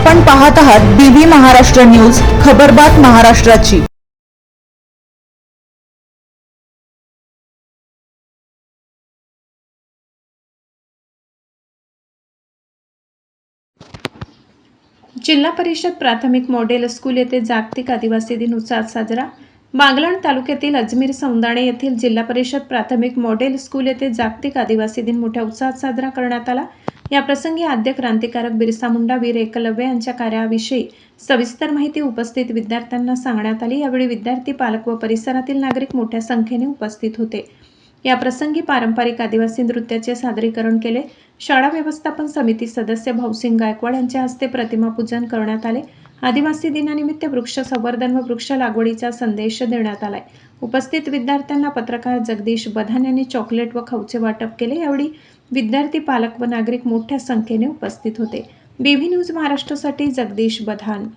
आपण पाहत आहात बीबी महाराष्ट्र न्यूज, खबरबात महाराष्ट्राची। जिल्हा परिषद प्राथमिक मॉडेल स्कूल येथे जागतिक आदिवासी दिन उत्साहात साजरा। बागलाण तालुक्यातील अजमेर सौंदाणे येथील जिल्हा परिषद प्राथमिक मॉडेल स्कूल येथे जागतिक आदिवासी दिन मोठ्या उत्साहात साजरा करण्यात आला। या प्रसंगी आद्य क्रांतिकारक बिरसा मुंडा वीर एकलव्य यांच्या कार्याविषयी सविस्तर माहिती उपस्थित विद्यार्थ्यांना सांगण्यात आली। यावेळी विद्यार्थी, पालक व परिसरातील नागरिक मोठ्या संख्येने उपस्थित होते। या प्रसंगी पारंपरिक आदिवासी नृत्याचे सादरीकरण केले। शाळा व्यवस्थापन समिती सदस्य भाऊसिंग गायकवाड यांच्या हस्ते प्रतिमा पूजन करण्यात आले। आदिवासी दिनानिमित्त वृक्ष संवर्धन व वृक्ष लागवडीचा संदेश देण्यात आलाय। उपस्थित विद्यार्थ्यांना पत्रकार जगदीश बधान यांनी चॉकलेट व खाऊचे वाटप केले। यावेळी विद्यार्थी, पालक व नागरिक मोठ्या संख्येने उपस्थित होते। बीबी न्यूज महाराष्ट्रासाठी जगदीश बधान।